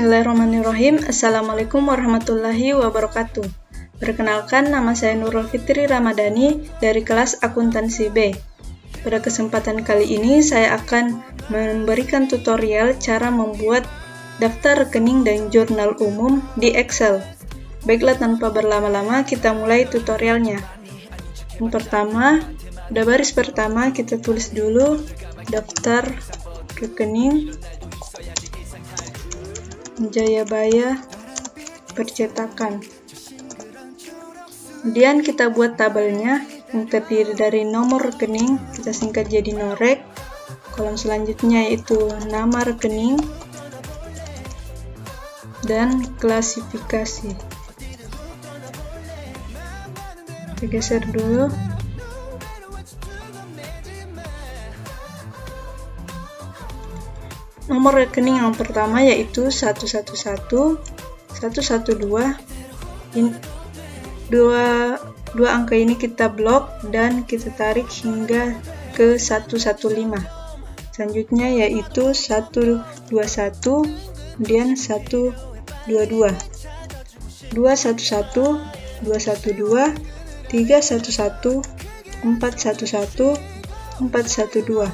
Bismillahirrahmanirrahim. Assalamualaikum warahmatullahi wabarakatuh. Perkenalkan, nama saya Nurul Fitri Ramadhani dari kelas Akuntansi B. Pada kesempatan kali ini saya akan memberikan tutorial cara membuat daftar rekening dan jurnal umum di Excel. Baiklah, tanpa berlama-lama kita mulai tutorialnya. Yang pertama, pada baris pertama kita tulis dulu daftar rekening Jayabaya percetakan. Kemudian kita buat tabelnya yang terdiri dari nomor rekening, kita singkat jadi norek. Kolom selanjutnya yaitu nama rekening dan klasifikasi. Kita geser dulu. Nomor rekening yang pertama yaitu 111, 112. Dua angka ini kita blok dan kita tarik hingga ke 115. Selanjutnya yaitu 121, kemudian 122. 211, 212, 311, 411, 412.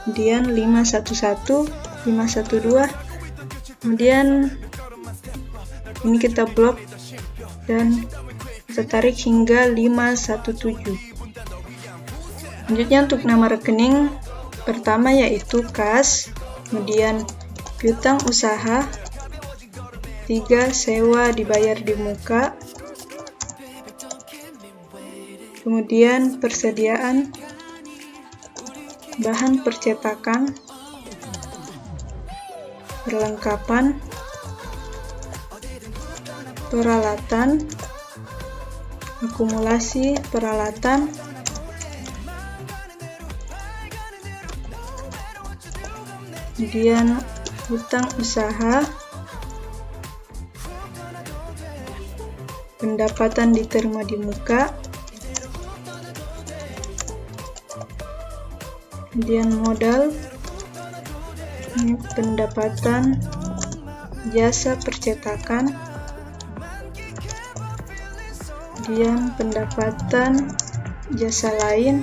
Kemudian 511, 512, kemudian ini kita blok dan kita tarik hingga 517. Selanjutnya untuk nama rekening pertama yaitu kas, kemudian piutang usaha, 3 sewa dibayar di muka, kemudian persediaan bahan percetakan, perlengkapan, peralatan, akumulasi peralatan, kemudian hutang usaha, pendapatan diterima di muka, kemudian modal, ini pendapatan jasa percetakan, kemudian pendapatan jasa lain,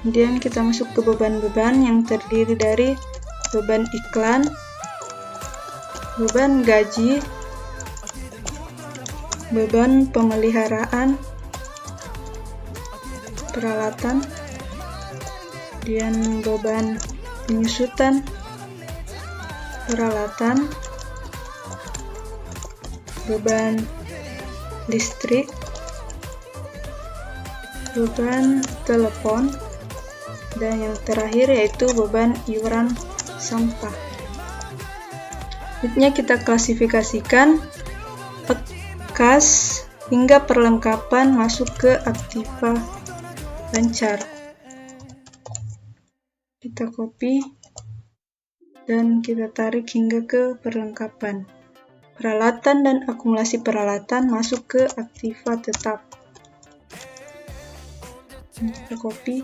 kemudian kita masuk ke beban-beban yang terdiri dari beban iklan, beban gaji, beban pemeliharaan peralatan, kemudian beban penyusutan peralatan, beban listrik, beban telepon, dan yang terakhir yaitu beban iuran sampah. Selanjutnya kita klasifikasikan kas hingga perlengkapan masuk ke aktiva lancar. Kita copy dan kita tarik hingga ke perlengkapan. Peralatan dan akumulasi peralatan masuk ke aktiva tetap. Kita copy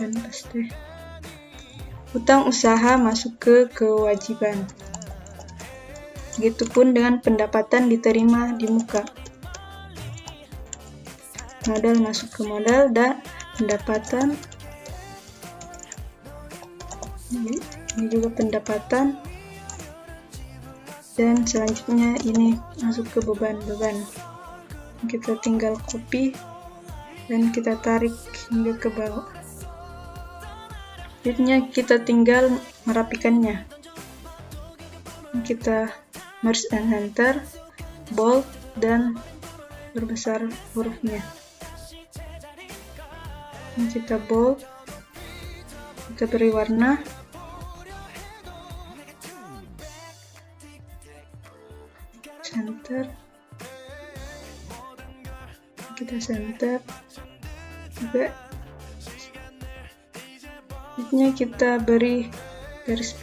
dan paste. Hutang usaha masuk ke kewajiban. Begitupun dengan pendapatan diterima di muka. Modal masuk ke modal dan pendapatan. Ini juga pendapatan. Dan selanjutnya ini masuk ke beban-beban. Kita tinggal copy dan kita tarik hingga ke bawah. Selanjutnya kita tinggal merapikannya. Kita merge and center, bold, dan perbesar hurufnya. Kita bold, kita beri warna, center, kita center juga. Selanjutnya kita beri garis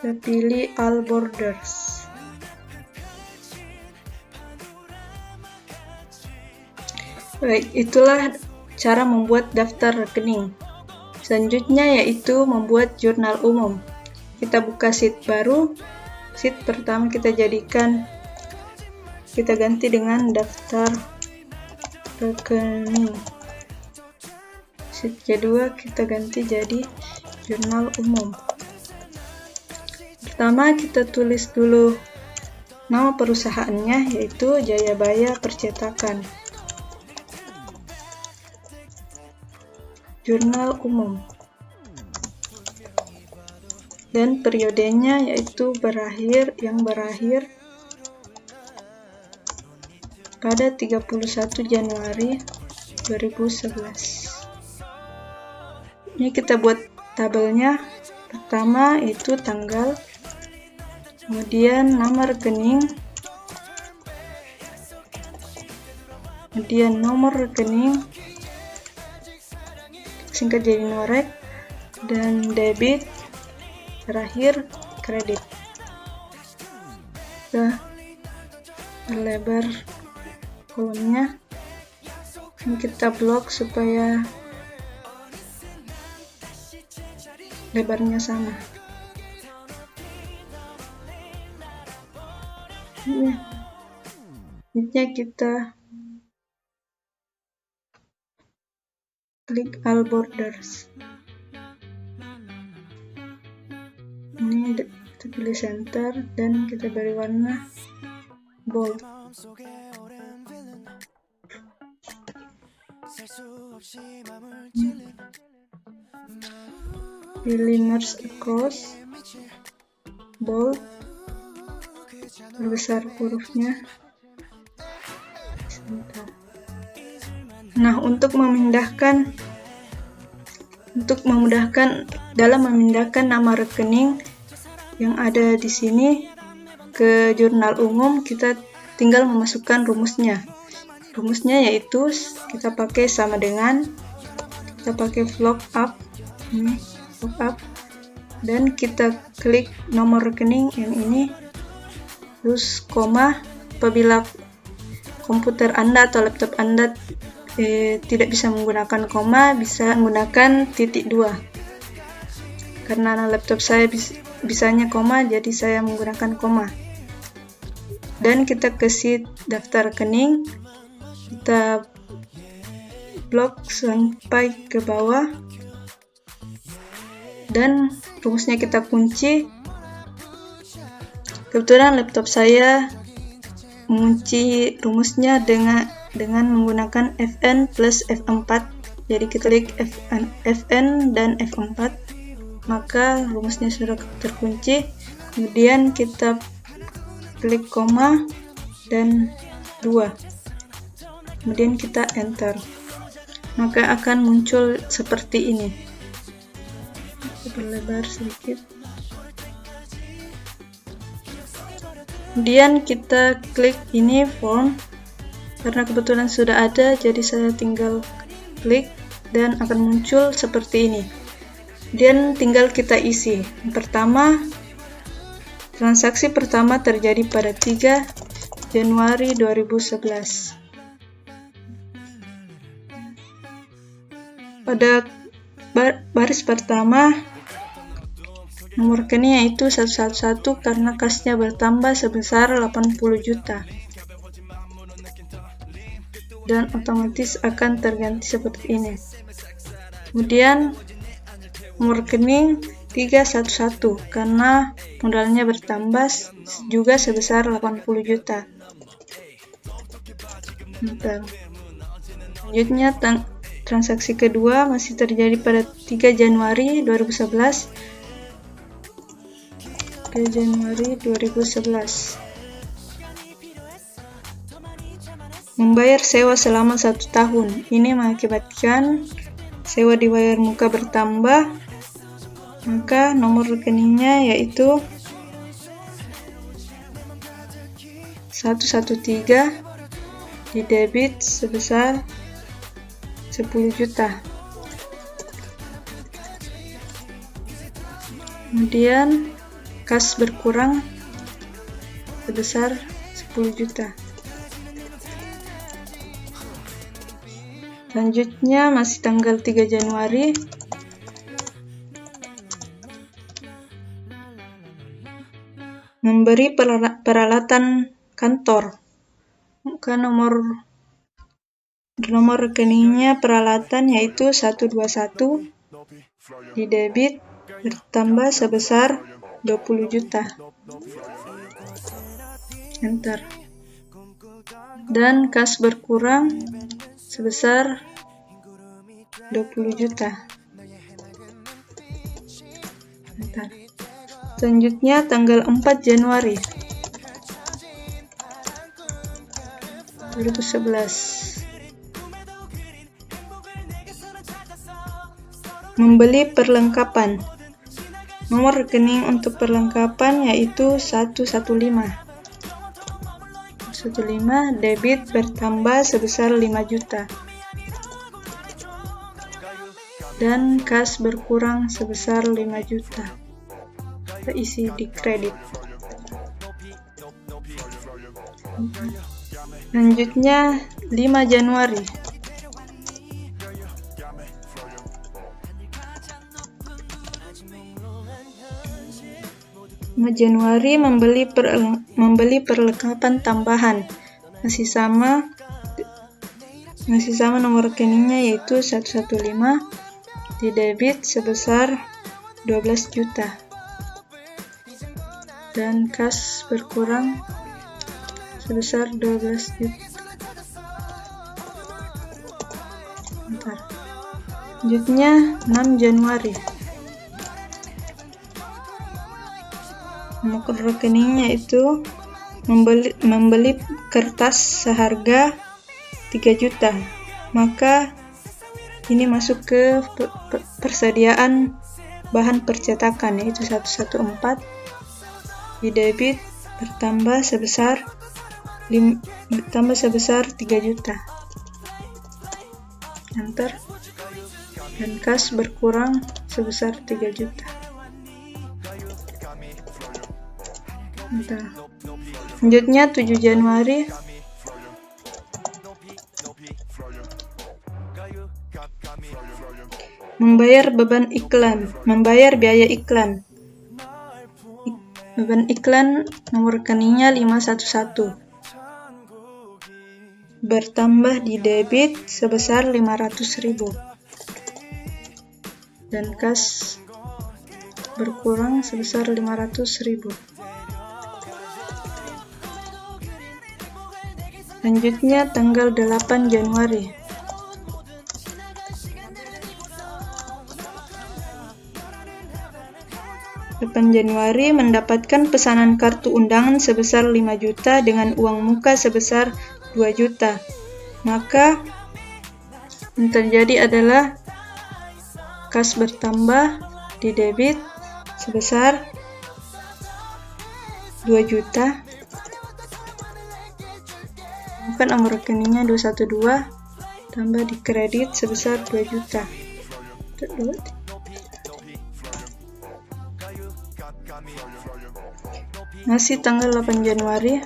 kita pilih all borders. Baik, itulah cara membuat daftar rekening. Selanjutnya yaitu membuat jurnal umum. Kita buka sheet baru. Sheet pertama kita ganti dengan daftar rekening. Sheet kedua kita ganti jadi jurnal umum. Pertama kita tulis dulu nama perusahaannya, yaitu Jayabaya Percetakan. Jurnal umum. Dan periodenya yaitu berakhir pada 31 Januari 2011. Ini kita buat tabelnya. Pertama itu tanggal, kemudian nama rekening, kemudian nomor rekening, singkat jadi norek, dan debit, terakhir kredit. Kita lebar kolomnya. Ini kita blok supaya lebarnya sama. Ini kita klik all borders. Ini kita pilih center dan kita beri warna bold. Pilih merge across, bold, perbesar hurufnya. Nah, untuk memudahkan dalam memindahkan nama rekening yang ada di sini ke jurnal umum, kita tinggal memasukkan rumusnya. Rumusnya yaitu kita pakai sama dengan, kita pakai log up, dan kita klik nomor rekening yang ini, terus koma. Apabila komputer Anda atau laptop Anda tidak bisa menggunakan koma, bisa menggunakan titik 2. Karena laptop saya bisanya koma, jadi saya menggunakan koma. Dan kita ke sheet daftar rekening, kita blok sampai ke bawah, dan rumusnya kita kunci. Kebetulan laptop saya mengunci rumusnya dengan menggunakan Fn plus F4. Jadi kita klik Fn dan F4, maka rumusnya sudah terkunci. Kemudian kita klik koma dan 2, kemudian kita enter, maka akan muncul seperti ini. Kita perlebar sedikit. Kemudian kita klik ini form, karena kebetulan sudah ada, jadi saya tinggal klik dan akan muncul seperti ini. Kemudian tinggal kita isi. Yang pertama, transaksi pertama terjadi pada 3 Januari 2011. Pada baris pertama, nomor rekening yaitu 111 karena kasnya bertambah sebesar 80 juta. Dan otomatis akan terganti seperti ini. Kemudian nomor rekening 311 karena modalnya bertambah juga sebesar 80 juta. Selanjutnya transaksi kedua masih terjadi pada 3 Januari 2011. Membayar sewa selama 1 tahun. Ini mengakibatkan sewa dibayar muka bertambah, maka nomor rekeningnya yaitu 113 di debit sebesar 10 juta. Kemudian kas berkurang sebesar 10 juta. Selanjutnya masih tanggal 3 Januari. Memberi peralatan kantor. Maka nomor rekeningnya peralatan yaitu 121 di debit bertambah sebesar 20 juta. Enter. Dan kas berkurang sebesar 20 juta. Enter. Selanjutnya tanggal 4 Januari 2011. Membeli perlengkapan. Nomor rekening untuk perlengkapan yaitu 115 debit bertambah sebesar 5 juta. Dan kas berkurang sebesar 5 juta. Terisi di kredit. Selanjutnya 5 Januari. Membeli perlengkapan tambahan. Masih sama nomor rekeningnya yaitu 115 di debit sebesar 12 juta. Dan kas berkurang sebesar 12 juta. Selanjutnya 6 Januari. Nomor rekeningnya itu membeli kertas seharga 3 juta. Maka ini masuk ke persediaan bahan percetakan yaitu 114 di debit bertambah sebesar 3 juta. Enter. Dan kas berkurang sebesar 3 juta. Enter. Selanjutnya 7 Januari. Membayar biaya iklan. Beban iklan nomor rekeningnya 511 bertambah di debit sebesar 500.000 dan kas berkurang sebesar 500.000. Selanjutnya tanggal 8 Januari. Januari mendapatkan pesanan kartu undangan sebesar 5 juta dengan uang muka sebesar 2 juta. Maka yang terjadi adalah kas bertambah di debit sebesar 2 juta. Maka nomor rekeningnya 212 tambah di kredit sebesar 2 juta. Masih tanggal 8 Januari.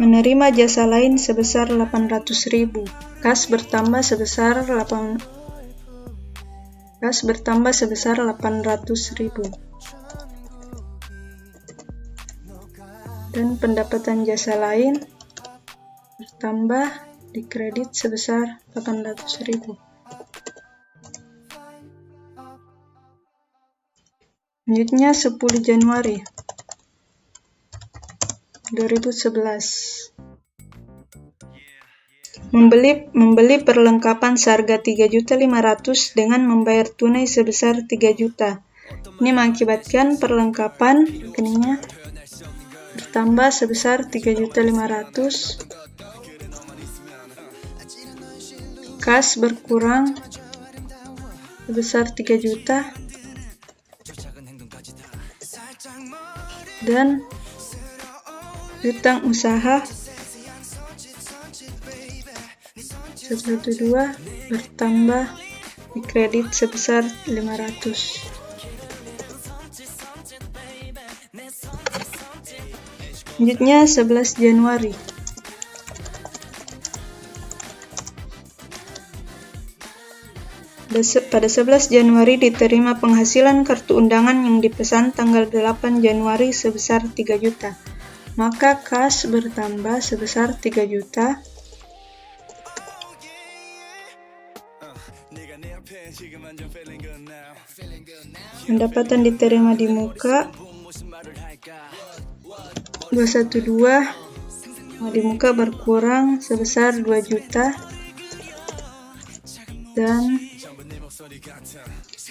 Menerima jasa lain sebesar 800.000. Kas bertambah sebesar 800.000. Dan pendapatan jasa lain bertambah di kredit sebesar 800.000. Selanjutnya 10 Januari 2011. Membeli perlengkapan seharga 3.500.000 dengan membayar tunai sebesar 3 juta. Ini mengakibatkan perlengkapan rekeningnya bertambah sebesar 3.500.000. Kas berkurang sebesar 3 juta. Dan hutang usaha 112 bertambah di kredit sebesar 500. Selanjutnya 11 Januari. Pada 11 Januari diterima penghasilan kartu undangan yang dipesan tanggal 8 Januari sebesar 3 juta. Maka kas bertambah sebesar 3 juta. Pendapatan diterima di muka 212, di muka berkurang sebesar 2 juta. Dan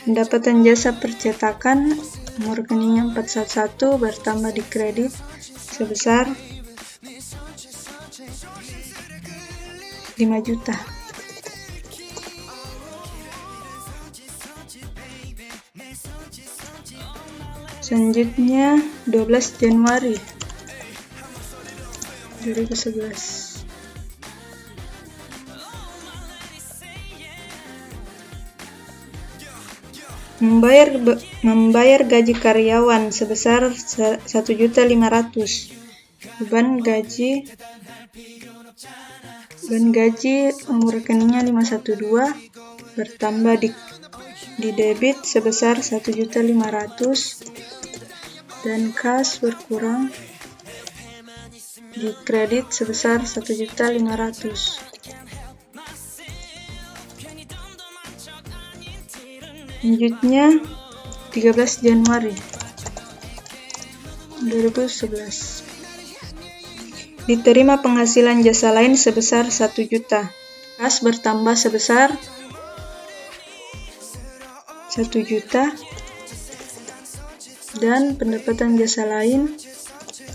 pendapatan jasa percetakan nomor rekeningnya 411 bertambah di kredit sebesar 5 juta. Selanjutnya 12 Januari 2011. Membayar gaji karyawan sebesar 1.500.000. Beban gaji nomor rekeningnya 512 bertambah di debit sebesar 1.500.000 dan kas berkurang di kredit sebesar 1.500.000. Selanjutnya 13 Januari 2011. Diterima penghasilan jasa lain sebesar 1 juta. Kas bertambah sebesar 1 juta. Dan pendapatan jasa lain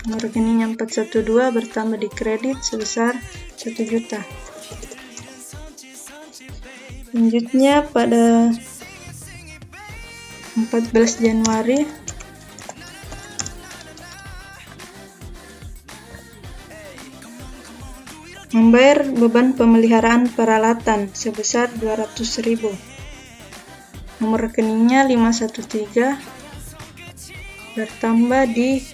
nomor rekeningnya 412 bertambah di kredit sebesar 1 juta. Selanjutnya pada 14 Januari membayar beban pemeliharaan peralatan sebesar 200.000. Nomor rekeningnya 513 bertambah di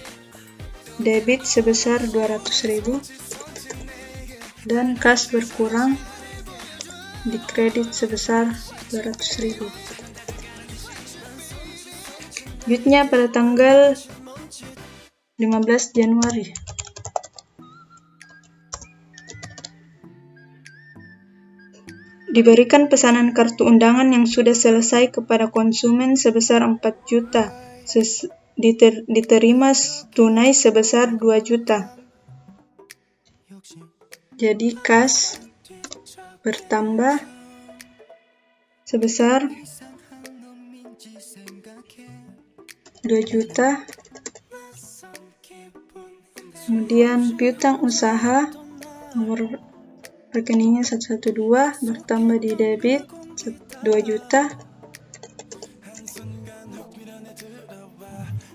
debit sebesar 200.000 dan kas berkurang di kredit sebesar 200.000. Selanjutnya pada tanggal 15 Januari diberikan pesanan kartu undangan yang sudah selesai kepada konsumen sebesar 4 juta. Diterima tunai sebesar 2 juta. Jadi kas bertambah sebesar 2 juta. Kemudian piutang usaha nomor rekeningnya 112 bertambah di debit 2 juta.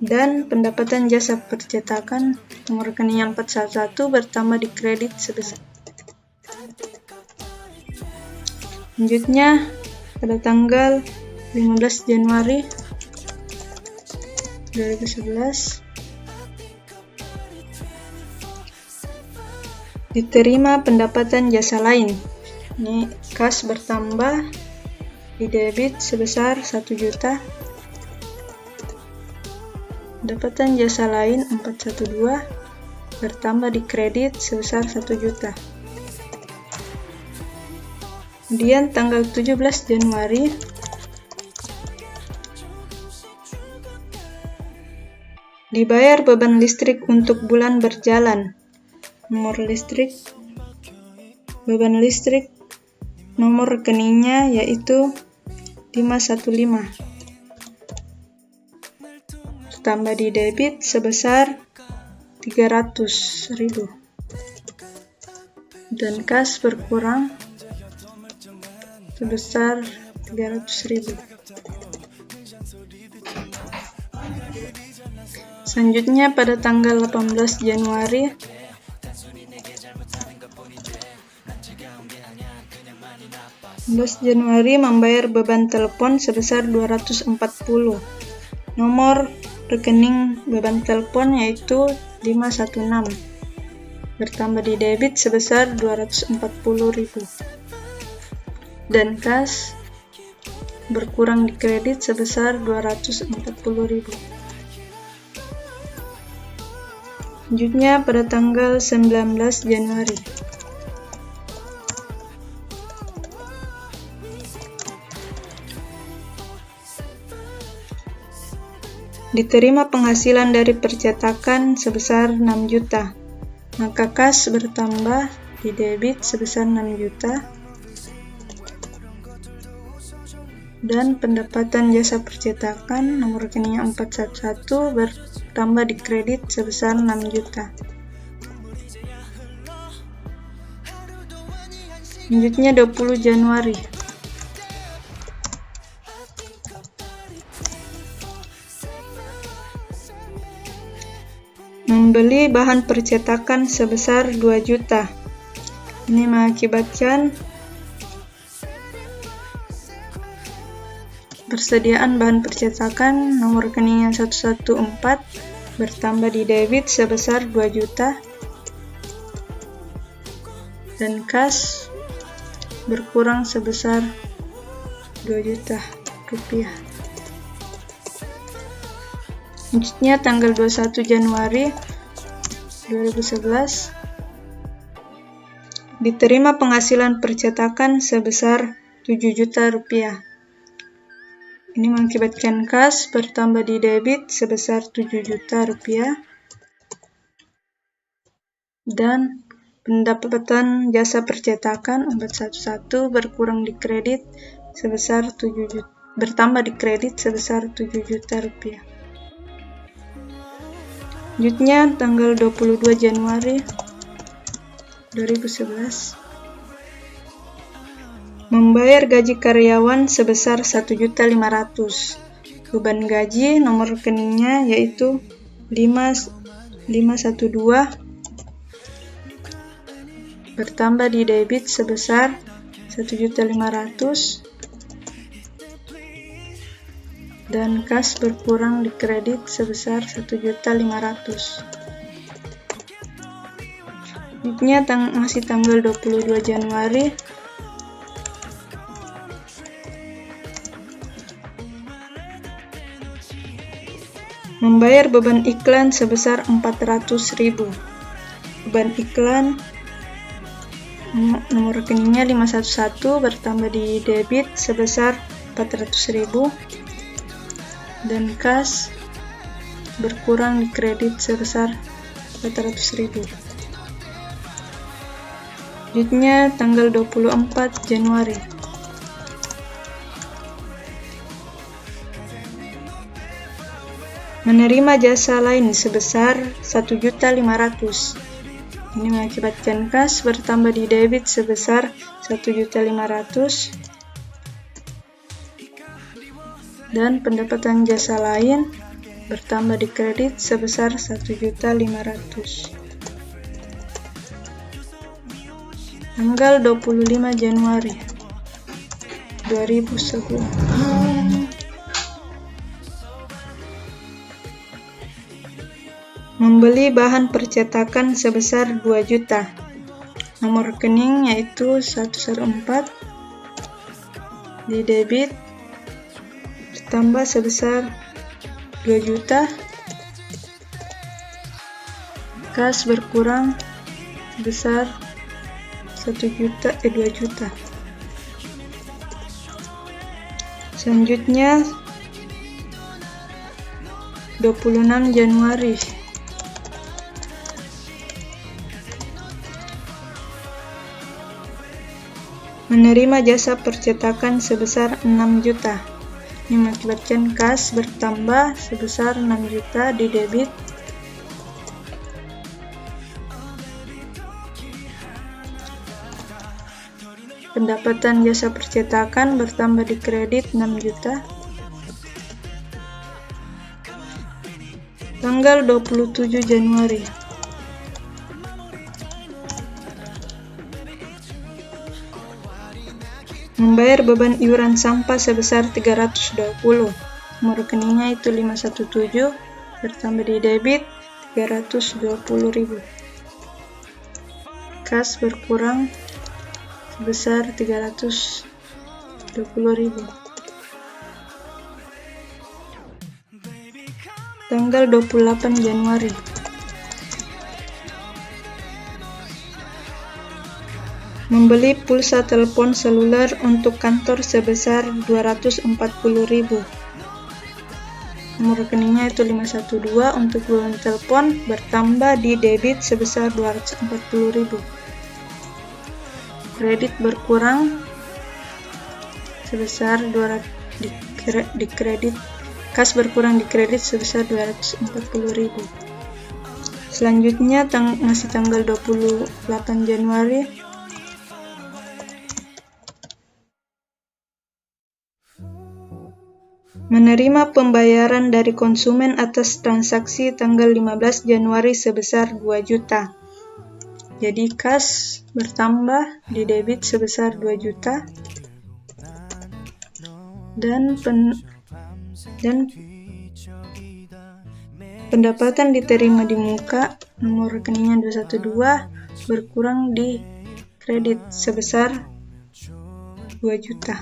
Dan pendapatan jasa percetakan nomor rekening yang 411 bertambah di kredit sebesar. Selanjutnya pada tanggal 15 Januari 2011 diterima pendapatan jasa lain. Ini kas bertambah di debit sebesar 1 juta. Pendapatan jasa lain 412 bertambah di kredit sebesar 1 juta. Kemudian tanggal 17 Januari dibayar beban listrik untuk bulan berjalan. Beban listrik nomor rekeningnya yaitu 515 tambah di debit sebesar 300.000 dan kas berkurang sebesar 300.000. Selanjutnya pada tanggal 18 Januari membayar beban telepon sebesar 240. Nomor rekening beban telepon yaitu 516 bertambah di debit sebesar 240.000 dan kas berkurang di kredit sebesar 240.000. Selanjutnya pada tanggal 19 Januari. Diterima penghasilan dari percetakan sebesar 6 juta. Maka kas bertambah di debit sebesar 6 juta. Dan pendapatan jasa percetakan nomor rekeningnya 411 bertambah di kredit sebesar 6 juta. Selanjutnya 20 Januari. Membeli bahan percetakan sebesar 2 juta. Ini mengakibatkan persediaan bahan percetakan nomor rekeningnya 114 bertambah di debit sebesar 2 juta dan kas berkurang sebesar 2 juta rupiah. Selanjutnya tanggal 21 Januari 2011 diterima penghasilan percetakan sebesar 7 juta rupiah. Ini mengakibatkan kas bertambah di debit sebesar 7 juta rupiah dan pendapatan jasa percetakan 411 berkurang di kredit sebesar 7 juta, bertambah di kredit sebesar 7 juta rupiah. Selanjutnya tanggal 22 Januari 2011 membayar gaji karyawan sebesar 1.500.000. Beban gaji nomor rekeningnya yaitu 512 bertambah di debit sebesar 1.500.000 dan kas berkurang di kredit sebesar 1.500.000. Selanjutnya masih tanggal 22 Januari membayar beban iklan sebesar 400.000. Beban iklan nomor rekeningnya 511 bertambah di debit sebesar 400.000 dan kas berkurang di kredit sebesar 400.000. Selanjutnya tanggal 24 Januari menerima jasa lain sebesar 1.500.000. Ini mengakibatkan kas bertambah di debit sebesar 1.500.000 dan pendapatan jasa lain bertambah di kredit sebesar 1.500.000. Tanggal 25 Januari 2010 membeli bahan percetakan sebesar 2 juta. Nomor rekening yaitu 114 di debit ditambah sebesar 2 juta. Kas berkurang sebesar 2 juta. Selanjutnya 26 Januari menerima jasa percetakan sebesar 6 juta. Ini mengakibatkan kas bertambah sebesar 6 juta di debit pendapatan jasa percetakan bertambah di kredit 6 juta. Tanggal 27 Januari membayar beban iuran sampah sebesar 320. Nomor rekeningnya itu 517 bertambah di debit 320.000. Kas berkurang sebesar 320.000. Tanggal 28 Januari. Membeli pulsa telepon seluler untuk kantor sebesar 240.000. Nomor rekeningnya itu 512 untuk bulan telepon, bertambah di debit sebesar 240.000. Kredit berkurang sebesar 200 di kredit. Kas berkurang di kredit sebesar 240.000. Selanjutnya masih tanggal 28 Januari. Menerima pembayaran dari konsumen atas transaksi tanggal 15 Januari sebesar 2 juta. Jadi kas bertambah di debit sebesar 2 juta. Dan pendapatan diterima di muka, nomor rekeningnya 212, berkurang di kredit sebesar 2 juta.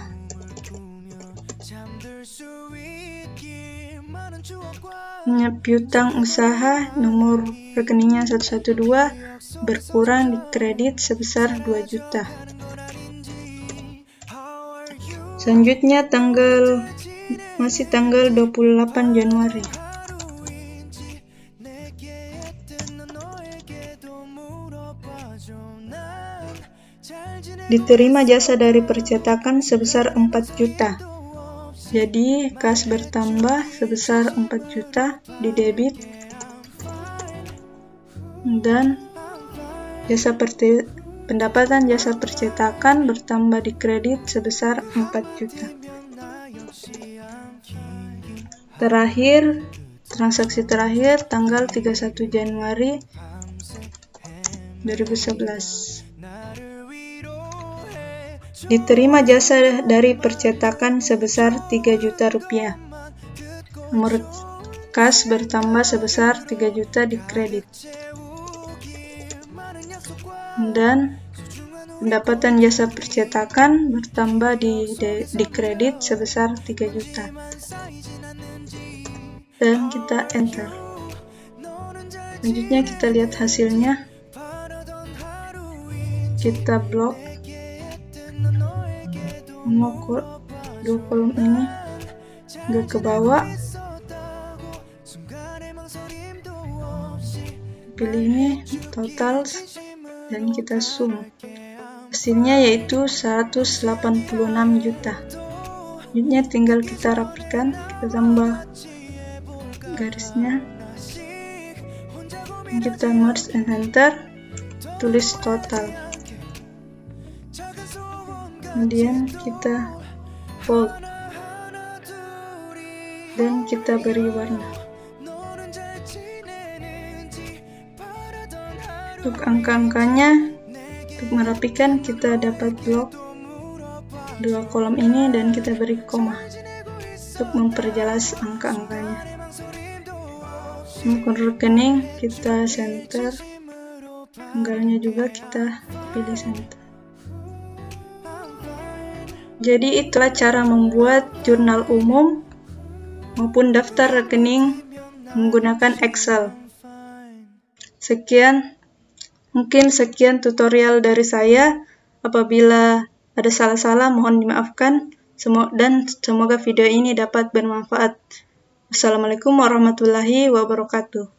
Piutang usaha, nomor rekeningnya 112, berkurang di kredit sebesar 2 juta. Selanjutnya masih tanggal 28 Januari. Diterima jasa dari percetakan sebesar 4 juta. Jadi kas bertambah sebesar 4 juta di debit, dan pendapatan jasa percetakan bertambah di kredit sebesar 4 juta. Terakhir, transaksi terakhir tanggal 31 Januari 2011. Diterima jasa dari percetakan sebesar 3 juta rupiah. Nomor kas bertambah sebesar 3 juta di kredit. Dan pendapatan jasa percetakan bertambah di kredit sebesar 3 juta. Dan kita enter. Selanjutnya kita lihat hasilnya. Kita blok dua kolom ini ke bawah, pilih ini total, dan kita zoom. Hasilnya yaitu 186 juta. Selanjutnya tinggal kita rapikan, kita tambah garisnya, kita merge and center, tulis total. Kemudian kita fold dan kita beri warna. Untuk angka-angkanya, untuk merapikan kita dapat blok dua kolom ini dan kita beri koma untuk memperjelas angka-angkanya. Untuk rekening kita center, tanggalnya juga kita pilih center. Jadi itulah cara membuat jurnal umum maupun daftar rekening menggunakan Excel. Mungkin sekian tutorial dari saya. Apabila ada salah-salah mohon dimaafkan, dan semoga video ini dapat bermanfaat. Wassalamualaikum warahmatullahi wabarakatuh.